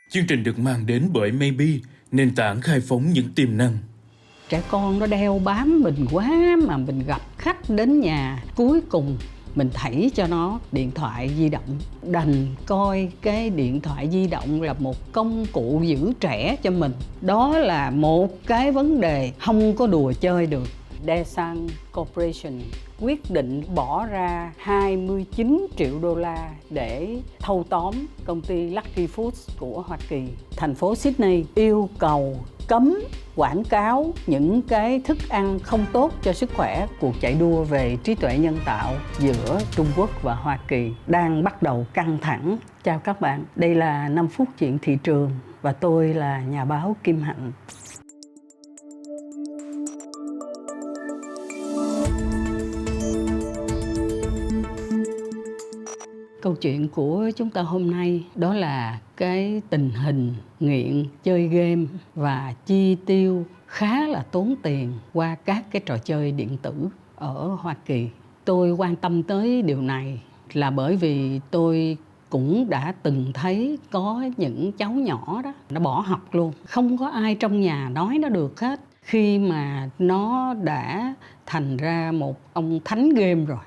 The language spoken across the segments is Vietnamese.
Chương trình được mang đến bởi Maybe, nền tảng khai phóng những tiềm năng. Trẻ con nó đeo bám mình quá mà mình gặp khách đến nhà, cuối cùng mình thảy cho nó điện thoại di động. Đành coi cái điện thoại di động là một công cụ giữ trẻ cho mình. Đó là một cái vấn đề không có đùa chơi được. Daesan Corporation quyết định bỏ ra 29 triệu đô la để thâu tóm công ty Lucky Foods của Hoa Kỳ. Thành phố Sydney yêu cầu cấm quảng cáo những cái thức ăn không tốt cho sức khỏe. Cuộc chạy đua về trí tuệ nhân tạo giữa Trung Quốc và Hoa Kỳ đang bắt đầu căng thẳng. Chào các bạn, đây là 5 phút chuyện thị trường và tôi là nhà báo Kim Hạnh. Câu chuyện của chúng ta hôm nay đó là cái tình hình nghiện chơi game và chi tiêu khá là tốn tiền qua các cái trò chơi điện tử ở Hoa Kỳ. Tôi quan tâm tới điều này là bởi vì tôi cũng đã từng thấy có những cháu nhỏ đó nó bỏ học luôn, không có ai trong nhà nói nó được hết khi mà nó đã thành ra một ông thánh game rồi.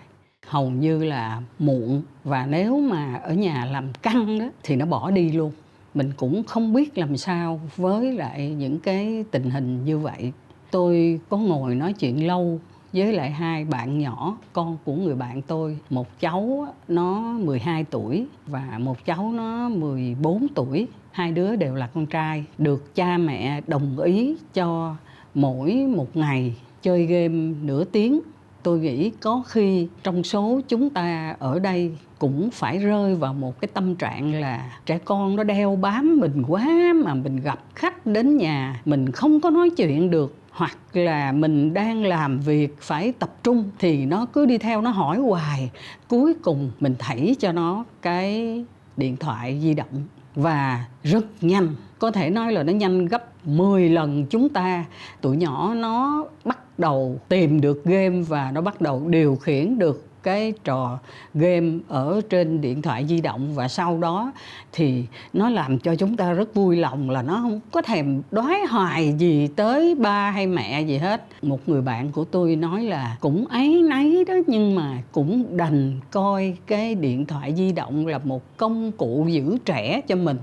Hầu như là muộn, và nếu mà ở nhà làm căng đó thì nó bỏ đi luôn. Mình cũng không biết làm sao với lại những cái tình hình như vậy. Tôi có ngồi nói chuyện lâu với lại hai bạn nhỏ, con của người bạn tôi. Một cháu nó 12 tuổi và một cháu nó 14 tuổi. Hai đứa đều là con trai. Được cha mẹ đồng ý cho mỗi một ngày chơi game nửa tiếng. Tôi nghĩ có khi trong số chúng ta ở đây cũng phải rơi vào một cái tâm trạng là trẻ con nó đeo bám mình quá mà mình gặp khách đến nhà mình không có nói chuyện được, hoặc là mình đang làm việc phải tập trung thì nó cứ đi theo nó hỏi hoài. Cuối cùng mình thảy cho nó cái điện thoại di động và rất nhanh, có thể nói là nó nhanh gấp 10 lần chúng ta. Tụi nhỏ nó bắt đầu tìm được game và nó bắt đầu điều khiển được cái trò game ở trên điện thoại di động, và sau đó thì nó làm cho chúng ta rất vui lòng là nó không có thèm đoái hoài gì tới ba hay mẹ gì hết. Một người bạn của tôi nói là cũng áy náy đó, nhưng mà cũng đành coi cái điện thoại di động là một công cụ giữ trẻ cho mình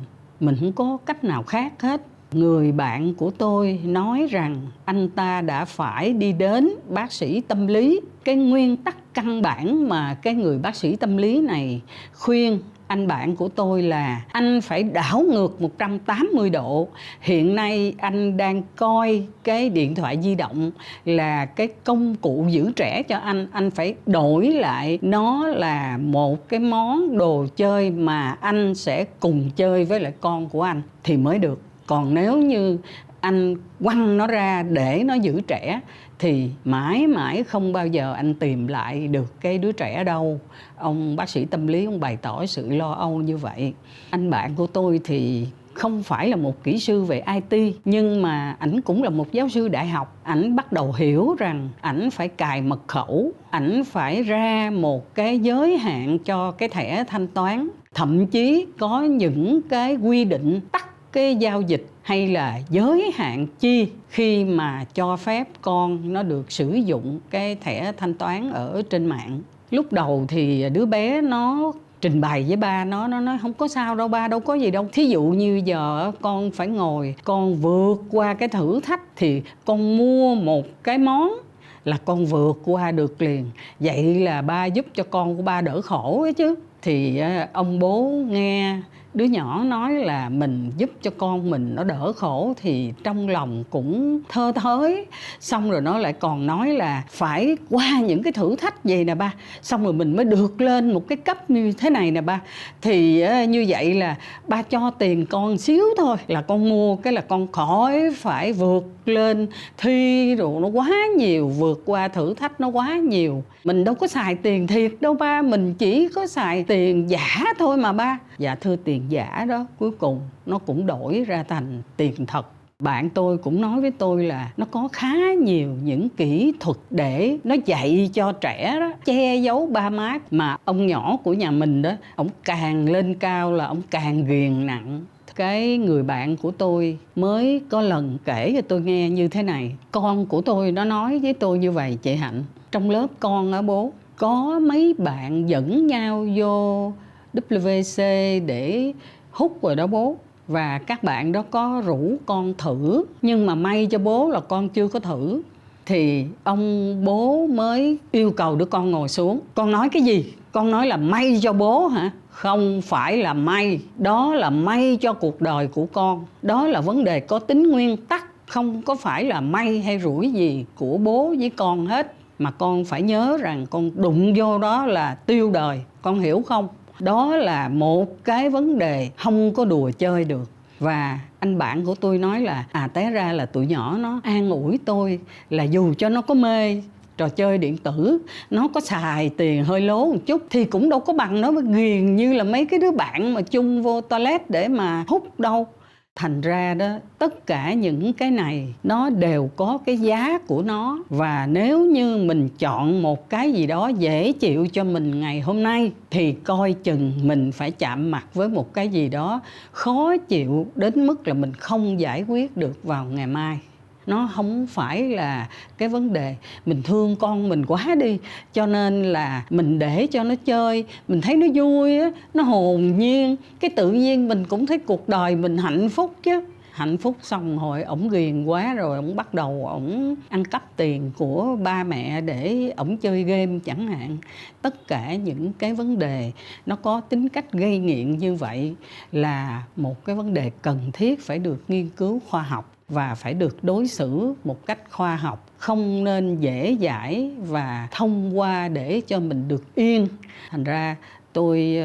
không có cách nào khác hết. Người bạn của tôi nói rằng anh ta đã phải đi đến bác sĩ tâm lý. Cái nguyên tắc căn bản mà cái người bác sĩ tâm lý này khuyên anh bạn của tôi là anh phải đảo ngược 180 độ. Hiện nay anh đang coi cái điện thoại di động là cái công cụ giữ trẻ cho anh phải đổi lại nó là một cái món đồ chơi mà anh sẽ cùng chơi với lại con của anh thì mới được. Còn nếu như anh quăng nó ra để nó giữ trẻ thì mãi mãi không bao giờ anh tìm lại được cái đứa trẻ đâu. Ông bác sĩ tâm lý ông bày tỏ sự lo âu như vậy. Anh bạn của tôi thì không phải là một kỹ sư về IT, nhưng mà ảnh cũng là một giáo sư đại học. Ảnh bắt đầu hiểu rằng ảnh phải cài mật khẩu, ảnh phải ra một cái giới hạn cho cái thẻ thanh toán. Thậm chí có những cái quy định tắt cái giao dịch hay là giới hạn chi khi mà cho phép con nó được sử dụng cái thẻ thanh toán ở trên mạng. Lúc đầu thì đứa bé nó trình bày với ba, nó nói không có sao đâu ba, đâu có gì đâu. Thí dụ như giờ con phải ngồi con vượt qua cái thử thách thì con mua một cái món là con vượt qua được liền. Vậy là ba giúp cho con của ba đỡ khổ ấy chứ. Thì ông bố nghe đứa nhỏ nói là mình giúp cho con mình nó đỡ khổ thì trong lòng cũng thơ thới. Xong rồi nó lại còn nói là phải qua những cái thử thách vậy nè ba, xong rồi mình mới được lên một cái cấp như thế này nè ba. Thì như vậy là ba cho tiền con xíu thôi là con mua cái là con khỏi phải vượt lên thi rồi nó quá nhiều, vượt qua thử thách nó quá nhiều. Mình đâu có xài tiền thiệt đâu ba, mình chỉ có xài tiền giả thôi mà ba. Dạ thưa, tiền giả đó cuối cùng nó cũng đổi ra thành tiền thật. Bạn tôi cũng nói với tôi là nó có khá nhiều những kỹ thuật để nó dạy cho trẻ đó che giấu ba má. Mà ông nhỏ của nhà mình đó, ông càng lên cao là ông càng ghiền nặng. Cái người bạn của tôi mới có lần kể cho tôi nghe như thế này. Con của tôi nó nói với tôi như vậy: chị Hạnh, trong lớp con á bố, có mấy bạn dẫn nhau vô WC để hút rồi đó bố. Và các bạn đó có rủ con thử, nhưng mà may cho bố là con chưa có thử. Thì ông bố mới yêu cầu đứa con ngồi xuống. Con nói cái gì? Con nói là may cho bố hả? Không phải là may, đó là may cho cuộc đời của con. Đó là vấn đề có tính nguyên tắc, không có phải là may hay rủi gì của bố với con hết. Mà con phải nhớ rằng con đụng vô đó là tiêu đời, con hiểu không? Đó là một cái vấn đề không có đùa chơi được. Và anh bạn của tôi nói là té ra là tụi nhỏ nó an ủi tôi là dù cho nó có mê trò chơi điện tử, nó có xài tiền hơi lố một chút thì cũng đâu có bằng nó ghiền như là mấy cái đứa bạn mà chung vô toilet để mà hút đâu. Thành ra đó, tất cả những cái này nó đều có cái giá của nó. Và nếu như mình chọn một cái gì đó dễ chịu cho mình ngày hôm nay thì coi chừng mình phải chạm mặt với một cái gì đó khó chịu đến mức là mình không giải quyết được vào ngày mai. Nó không phải là cái vấn đề mình thương con mình quá đi, cho nên là mình để cho nó chơi, mình thấy nó vui á, nó hồn nhiên, cái tự nhiên mình cũng thấy cuộc đời mình hạnh phúc chứ. Hạnh phúc xong rồi ổng ghiền quá rồi ổng bắt đầu ổng ăn cắp tiền của ba mẹ để ổng chơi game chẳng hạn. Tất cả những cái vấn đề nó có tính cách gây nghiện như vậy là một cái vấn đề cần thiết phải được nghiên cứu khoa học và phải được đối xử một cách khoa học, không nên dễ dãi và thông qua để cho mình được yên. Thành ra tôi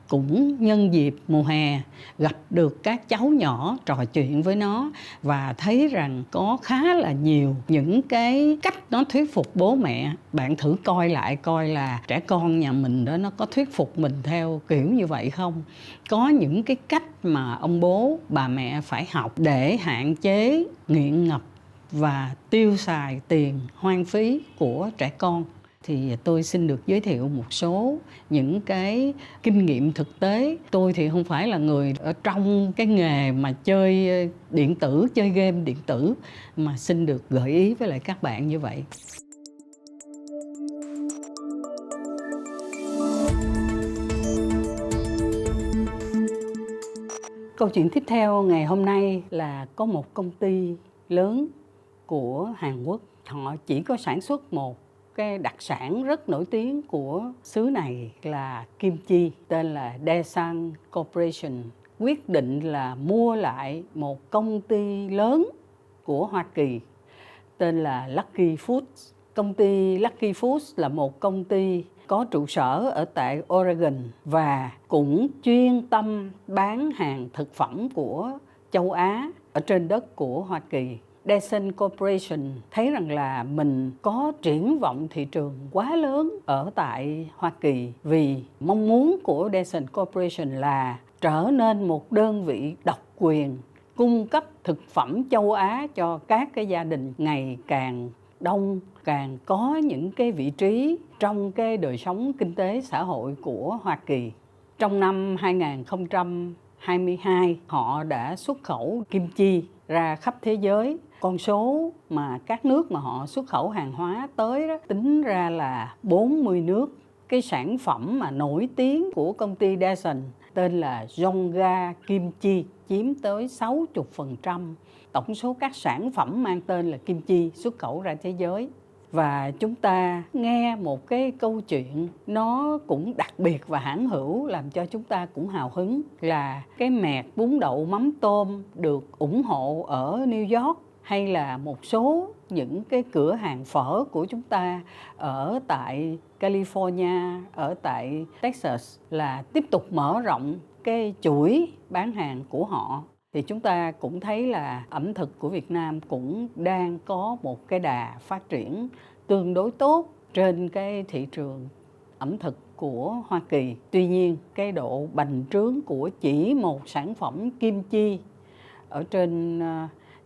cũng nhân dịp mùa hè gặp được các cháu nhỏ, trò chuyện với nó và thấy rằng có khá là nhiều những cái cách nó thuyết phục bố mẹ. Bạn thử coi lại coi là trẻ con nhà mình đó nó có thuyết phục mình theo kiểu như vậy không? Có những cái cách mà ông bố, bà mẹ phải học để hạn chế nghiện ngập và tiêu xài tiền hoang phí của trẻ con. Thì tôi xin được giới thiệu một số những cái kinh nghiệm thực tế. Tôi thì không phải là người ở trong cái nghề mà chơi điện tử, chơi game điện tử, mà xin được gợi ý với lại các bạn như vậy. Câu chuyện tiếp theo ngày hôm nay là có một công ty lớn của Hàn Quốc. Họ chỉ có sản xuất một cái đặc sản rất nổi tiếng của xứ này là kim chi, tên là Daesan Corporation, quyết định là mua lại một công ty lớn của Hoa Kỳ tên là Lucky Foods. Công ty Lucky Foods là một công ty có trụ sở ở tại Oregon và cũng chuyên tâm bán hàng thực phẩm của châu Á ở trên đất của Hoa Kỳ. Daesan Corporation thấy rằng là mình có triển vọng thị trường quá lớn ở tại Hoa Kỳ, vì mong muốn của Daesan Corporation là trở nên một đơn vị độc quyền cung cấp thực phẩm châu Á cho các cái gia đình ngày càng đông, càng có những cái vị trí trong cái đời sống kinh tế xã hội của Hoa Kỳ. Trong năm 2022, họ đã xuất khẩu kim chi ra khắp thế giới. Con số mà các nước mà họ xuất khẩu hàng hóa tới đó, tính ra là 40 nước. Cái sản phẩm mà nổi tiếng của công ty Daesan tên là Jeongga Kim Chi chiếm tới 60% tổng số các sản phẩm mang tên là kim chi xuất khẩu ra thế giới. Và chúng ta nghe một cái câu chuyện nó cũng đặc biệt và hãn hữu, làm cho chúng ta cũng hào hứng, là cái mẹt bún đậu mắm tôm được ủng hộ ở New York, hay là một số những cái cửa hàng phở của chúng ta ở tại California, ở tại Texas là tiếp tục mở rộng cái chuỗi bán hàng của họ. Thì chúng ta cũng thấy là ẩm thực của Việt Nam cũng đang có một cái đà phát triển tương đối tốt trên cái thị trường ẩm thực của Hoa Kỳ. Tuy nhiên, cái độ bành trướng của chỉ một sản phẩm kim chi ở trên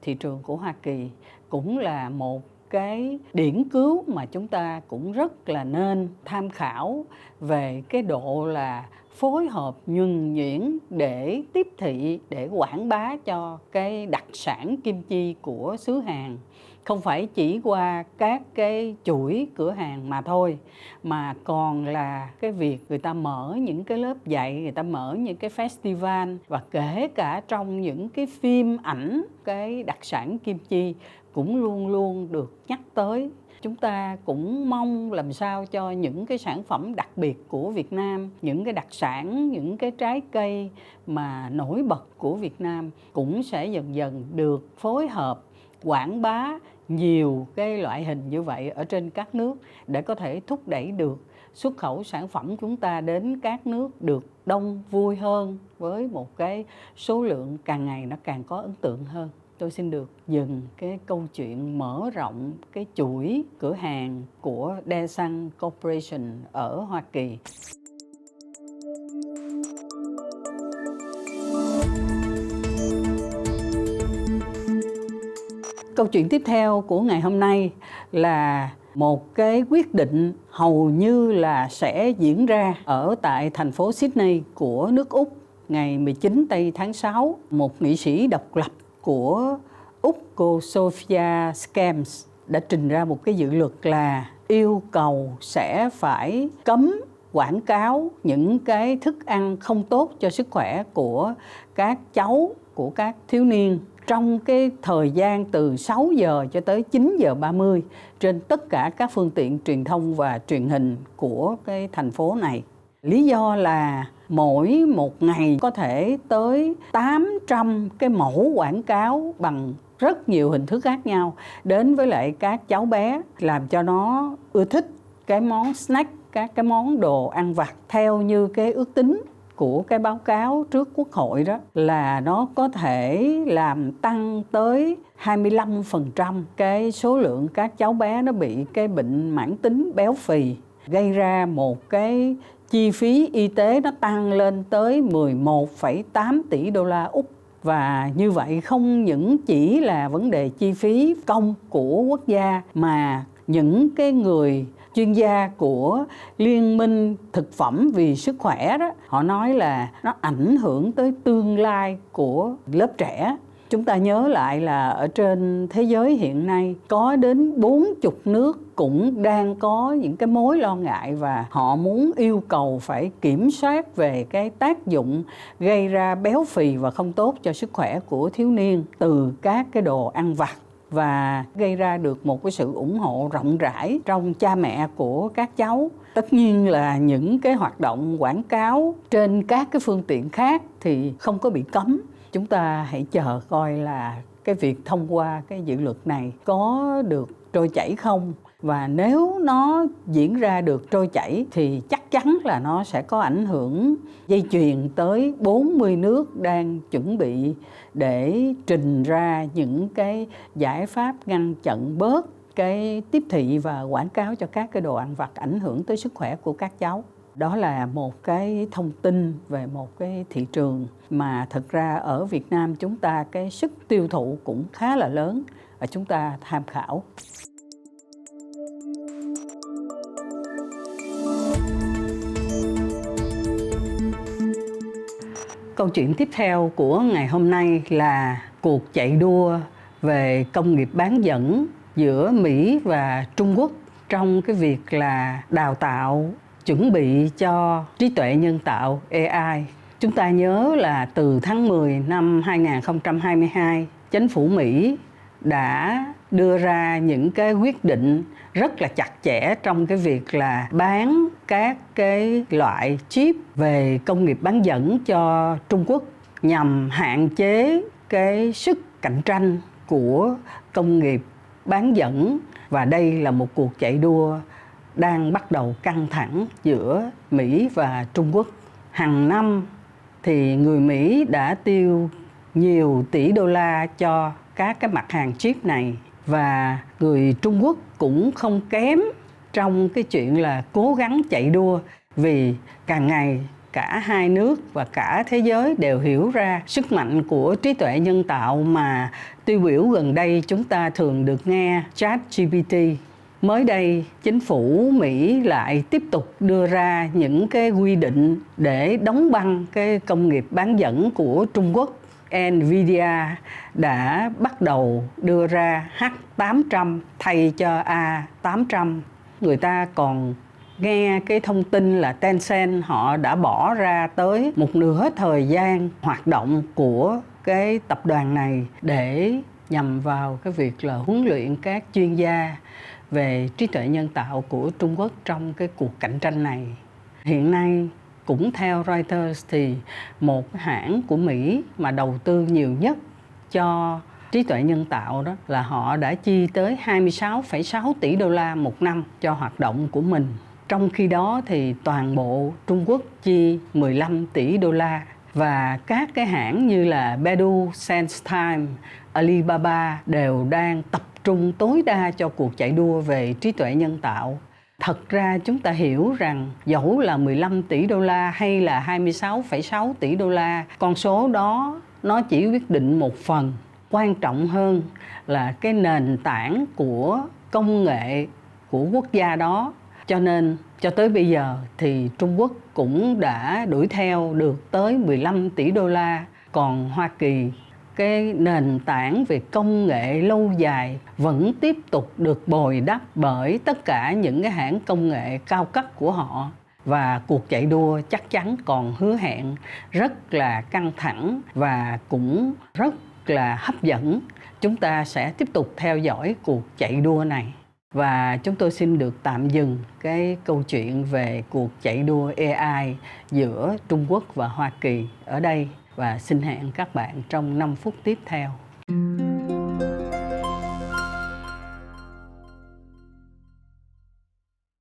thị trường của Hoa Kỳ cũng là một cái điển cứu mà chúng ta cũng rất là nên tham khảo về cái độ là phối hợp nhuần nhuyễn để tiếp thị, để quảng bá cho cái đặc sản kim chi của xứ Hàn. Không phải chỉ qua các cái chuỗi cửa hàng mà thôi, mà còn là cái việc người ta mở những cái lớp dạy, người ta mở những cái festival, và kể cả trong những cái phim ảnh cái đặc sản kim chi cũng luôn luôn được nhắc tới. Chúng ta cũng mong làm sao cho những cái sản phẩm đặc biệt của Việt Nam, những cái đặc sản, những cái trái cây mà nổi bật của Việt Nam cũng sẽ dần dần được phối hợp quảng bá nhiều cái loại hình như vậy ở trên các nước, để có thể thúc đẩy được xuất khẩu sản phẩm chúng ta đến các nước được đông vui hơn, với một cái số lượng càng ngày nó càng có ấn tượng hơn. Tôi xin được dừng cái câu chuyện mở rộng cái chuỗi cửa hàng của Daesan Corporation ở Hoa Kỳ. Câu chuyện tiếp theo của ngày hôm nay là một cái quyết định hầu như là sẽ diễn ra ở tại thành phố Sydney của nước Úc ngày 19 tây tháng 6. Một nghị sĩ độc lập của Úc, cô Sophia Scams, đã trình ra một cái dự luật là yêu cầu sẽ phải cấm quảng cáo những cái thức ăn không tốt cho sức khỏe của các cháu, của các thiếu niên trong cái thời gian từ 6 giờ cho tới 9 giờ 30 trên tất cả các phương tiện truyền thông và truyền hình của cái thành phố này. Lý do là mỗi một ngày có thể tới 800 cái mẫu quảng cáo bằng rất nhiều hình thức khác nhau đến với lại các cháu bé, làm cho nó ưa thích cái món snack, các cái món đồ ăn vặt. Theo như cái ước tính của cái báo cáo trước Quốc hội đó, là nó có thể làm tăng tới 25% cái số lượng các cháu bé nó bị cái bệnh mãn tính béo phì, gây ra một cái chi phí y tế nó tăng lên tới 11,8 tỷ đô la Úc. Và như vậy không những chỉ là vấn đề chi phí công của quốc gia, mà những cái người chuyên gia của Liên minh Thực phẩm vì sức khỏe đó, họ nói là nó ảnh hưởng tới tương lai của lớp trẻ. Chúng ta nhớ lại là ở trên thế giới hiện nay có đến 40 nước cũng đang có những cái mối lo ngại, và họ muốn yêu cầu phải kiểm soát về cái tác dụng gây ra béo phì và không tốt cho sức khỏe của thiếu niên từ các cái đồ ăn vặt, và gây ra được một cái sự ủng hộ rộng rãi trong cha mẹ của các cháu. Tất nhiên là những cái hoạt động quảng cáo trên các cái phương tiện khác thì không có bị cấm. Chúng ta hãy chờ coi là cái việc thông qua cái dự luật này có được trôi chảy không. Và nếu nó diễn ra được trôi chảy thì chắc chắn là nó sẽ có ảnh hưởng dây chuyền tới 40 nước đang chuẩn bị để trình ra những cái giải pháp ngăn chặn bớt cái tiếp thị và quảng cáo cho các cái đồ ăn vặt ảnh hưởng tới sức khỏe của các cháu. Đó là một cái thông tin về một cái thị trường mà thực ra ở Việt Nam chúng ta cái sức tiêu thụ cũng khá là lớn, và chúng ta tham khảo. Câu chuyện tiếp theo của ngày hôm nay là cuộc chạy đua về công nghiệp bán dẫn giữa Mỹ và Trung Quốc trong cái việc là đào tạo, chuẩn bị cho trí tuệ nhân tạo AI. Chúng ta nhớ là từ tháng 10 năm 2022, chính phủ Mỹ đã đưa ra những cái quyết định rất là chặt chẽ trong cái việc là bán các cái loại chip về công nghiệp bán dẫn cho Trung Quốc, nhằm hạn chế cái sức cạnh tranh của công nghiệp bán dẫn. Và đây là một cuộc chạy đua đang bắt đầu căng thẳng giữa Mỹ và Trung Quốc. Hàng năm thì người Mỹ đã tiêu nhiều tỷ đô la cho các cái mặt hàng chip này, và người Trung Quốc cũng không kém trong cái chuyện là cố gắng chạy đua, vì càng ngày cả hai nước và cả thế giới đều hiểu ra sức mạnh của trí tuệ nhân tạo mà tiêu biểu gần đây chúng ta thường được nghe, ChatGPT. Mới đây, chính phủ Mỹ lại tiếp tục đưa ra những cái quy định để đóng băng cái công nghiệp bán dẫn của Trung Quốc. Nvidia đã bắt đầu đưa ra H800 thay cho A800. Người ta còn nghe cái thông tin là Tencent họ đã bỏ ra tới một nửa thời gian hoạt động của cái tập đoàn này để nhằm vào cái việc là huấn luyện các chuyên gia về trí tuệ nhân tạo của Trung Quốc trong cái cuộc cạnh tranh này. Hiện nay cũng theo Reuters thì một hãng của Mỹ mà đầu tư nhiều nhất cho trí tuệ nhân tạo đó là họ đã chi tới 26,6 tỷ đô la một năm cho hoạt động của mình. Trong khi đó thì toàn bộ Trung Quốc chi 15 tỷ đô la và các cái hãng như là Baidu, SenseTime, Alibaba đều đang tập trung tối đa cho cuộc chạy đua về trí tuệ nhân tạo. Thật ra chúng ta hiểu rằng dẫu là 15 tỷ đô la hay là 26,6 tỷ đô la, con số đó nó chỉ quyết định một phần. Quan trọng hơn là cái nền tảng của công nghệ của quốc gia đó. Cho nên cho tới bây giờ thì Trung Quốc cũng đã đuổi theo được tới 15 tỷ đô la. Còn Hoa Kỳ, cái nền tảng về công nghệ lâu dài vẫn tiếp tục được bồi đắp bởi tất cả những cái hãng công nghệ cao cấp của họ. Và cuộc chạy đua chắc chắn còn hứa hẹn rất là căng thẳng và cũng rất là hấp dẫn. Chúng ta sẽ tiếp tục theo dõi cuộc chạy đua này. Và chúng tôi xin được tạm dừng cái câu chuyện về cuộc chạy đua AI giữa Trung Quốc và Hoa Kỳ ở đây. Và xin hẹn các bạn trong 5 phút tiếp theo.